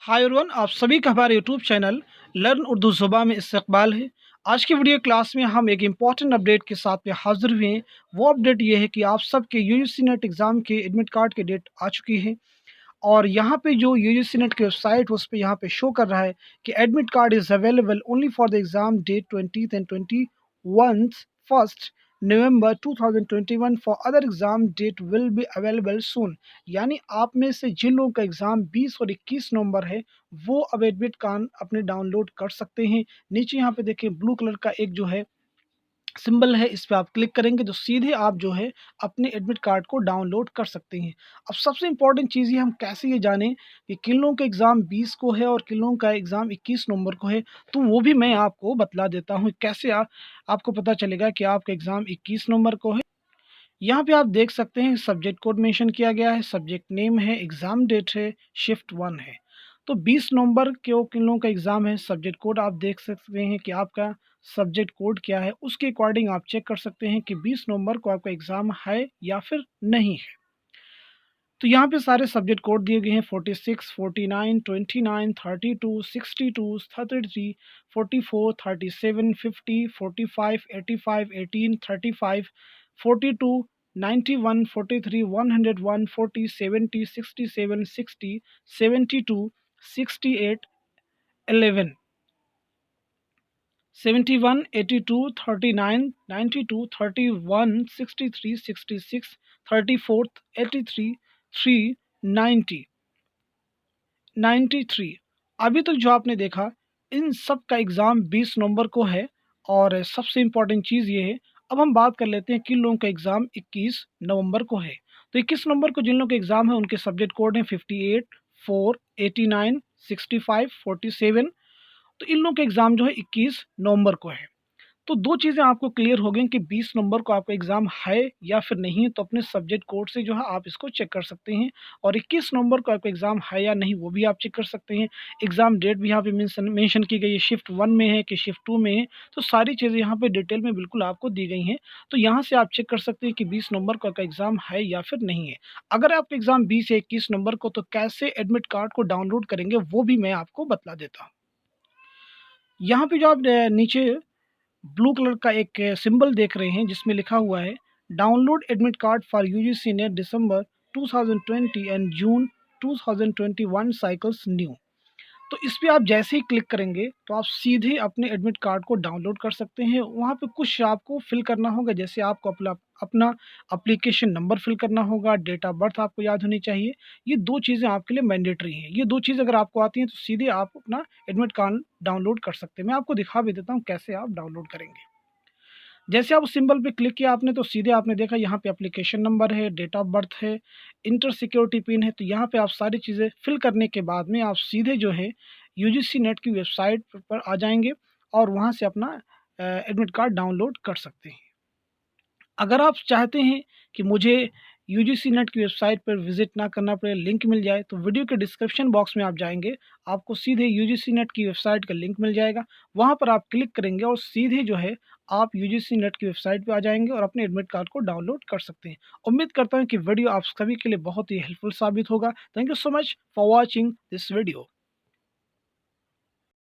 Hi everyone, आप सभी का हमारे यूट्यूब चैनल लर्न उर्दू ज़ुबान में इस्तकबाल है। आज की वीडियो क्लास में हम एक इम्पॉर्टेंट अपडेट के साथ में हाज़िर हुए हैं। वो अपडेट ये है कि आप सबके यूजीसी नेट एग्ज़ाम के एडमिट कार्ड की डेट आ चुकी है। और यहाँ पे जो यूजीसी नेट की वेबसाइट उस पे यहाँ पे शो कर रहा है कि admit card is available only for the exam date 20th and 21st first November 2021 for other exam date will be available soon. यानी आप में से जिन लोगों का एग्ज़ाम 20 और 21 नवंबर है वो अब एडमिट कार्ड अपने डाउनलोड कर सकते हैं। नीचे यहाँ पे देखिए ब्लू कलर का एक जो है सिंबल है, इस पे आप क्लिक करेंगे तो सीधे आप जो है अपने एडमिट कार्ड को डाउनलोड कर सकते हैं। अब सबसे इम्पोर्टेंट चीज़ ये हम कैसे ये जानें कि किन लोगों का एग्ज़ाम 20 को है और किन लोगों का एग्ज़ाम 21 नवंबर को है, तो वो भी मैं आपको बतला देता हूँ। कैसे आपको पता चलेगा कि आपका एग्ज़ाम 21 नवंबर को है। यहाँ पे आप देख सकते हैं सब्जेक्ट कोड मेंशन किया गया है, सब्जेक्ट नेम है, एग्ज़ाम डेट है, शिफ्ट 1 है। तो 20 नवंबर को किन लोगों का एग्ज़ाम है, सब्जेक्ट कोड आप देख सकते हैं कि आपका सब्जेक्ट कोड क्या है, उसके अकॉर्डिंग आप चेक कर सकते हैं कि 20 नवंबर को आपका एग्ज़ाम है या फिर नहीं है। तो यहाँ पे सारे सब्जेक्ट कोड दिए गए हैं 46, 49, 29, 32, 62, 33, 44, 37, 50, 45, 85, 18, 35, 42, 91, 43, 101, 40, 70, 67, 60, 72, 68, 11, 71, 82, 39, 92, 31, 63, 66, 34, 83, 3, 90, 93। अभी तक जो आपने देखा इन सब का एग्ज़ाम 20 नवंबर को है। और सबसे इम्पोर्टेंट चीज़ ये है, अब हम बात कर लेते हैं किन लोगों का एग्ज़ाम 21 नवंबर को है। तो 21 नवंबर को जिन लोगों के एग्ज़ाम है उनके सब्जेक्ट कोड हैं 58, 4, 89, 65, 47। तो इन लोगों के एग्ज़ाम जो है 21 नवंबर को है। तो 2 चीज़ें आपको क्लियर हो गई कि 20 नंबर को आपका एग्ज़ाम है या फिर नहीं, तो अपने सब्जेक्ट कोड से जो है आप इसको चेक कर सकते हैं। और 21 नंबर को आपका एग्ज़ाम है या नहीं वो भी आप चेक कर सकते हैं। एग्ज़ाम डेट भी यहाँ पे मेंशन की गई है, शिफ्ट 1 में है कि शिफ्ट 2 में है, तो सारी चीज़ें यहाँ पे डिटेल में बिल्कुल आपको दी गई हैं। तो यहाँ से आप चेक कर सकते हैं कि 20 नंबर को आपका एग्ज़ाम है या फिर नहीं है। अगर आपका एग्ज़ाम 20 या 21 नंबर को तो कैसे एडमिट कार्ड को डाउनलोड करेंगे वो भी मैं आपको बतला देता हूँ। यहाँ पे जो आप नीचे ब्लू कलर का एक सिंबल देख रहे हैं जिसमें लिखा हुआ है download admit card for UGC net December 2020 and June 2021 cycles new. तो इस पे आप जैसे ही क्लिक करेंगे तो आप सीधे अपने एडमिट कार्ड को डाउनलोड कर सकते हैं। वहाँ पे कुछ आपको फिल करना होगा, जैसे आपको अपना अपना एप्लीकेशन नंबर फिल करना होगा, डेट ऑफ बर्थ आपको याद होनी चाहिए। ये 2 चीज़ें आपके लिए मैंडेटरी हैं। ये 2 चीज़ अगर आपको आती हैं तो सीधे आप अपना एडमिट कार्ड डाउनलोड कर सकते हैं। मैं आपको दिखा भी देता हूँ कैसे आप डाउनलोड करेंगे। जैसे आप उस सिंबल पे क्लिक किया आपने तो सीधे आपने देखा यहाँ पे एप्लीकेशन नंबर है, डेट ऑफ बर्थ है, इंटर सिक्योरिटी पिन है। तो यहाँ पे आप सारी चीज़ें फिल करने के बाद में आप सीधे जो है यूजीसी नेट की वेबसाइट पर आ जाएँगे और वहाँ से अपना एडमिट कार्ड डाउनलोड कर सकते हैं। अगर आप चाहते हैं कि मुझे यूजीसी नेट की वेबसाइट पर विज़िट ना करना पड़े, लिंक मिल जाए, तो वीडियो के डिस्क्रिप्शन बॉक्स में आप जाएँगे, आपको सीधे यूजीसी नेट की वेबसाइट का लिंक मिल जाएगा। वहाँ पर आप क्लिक करेंगे और सीधे जो है आप यूजीसी नेट की वेबसाइट पे आ जाएँगे और अपने एडमिट कार्ड को डाउनलोड कर सकते हैं। उम्मीद करता हूँ कि वीडियो आप सभी के लिए बहुत ही हेल्पफुल साबित होगा। Thank you so much for watching this video.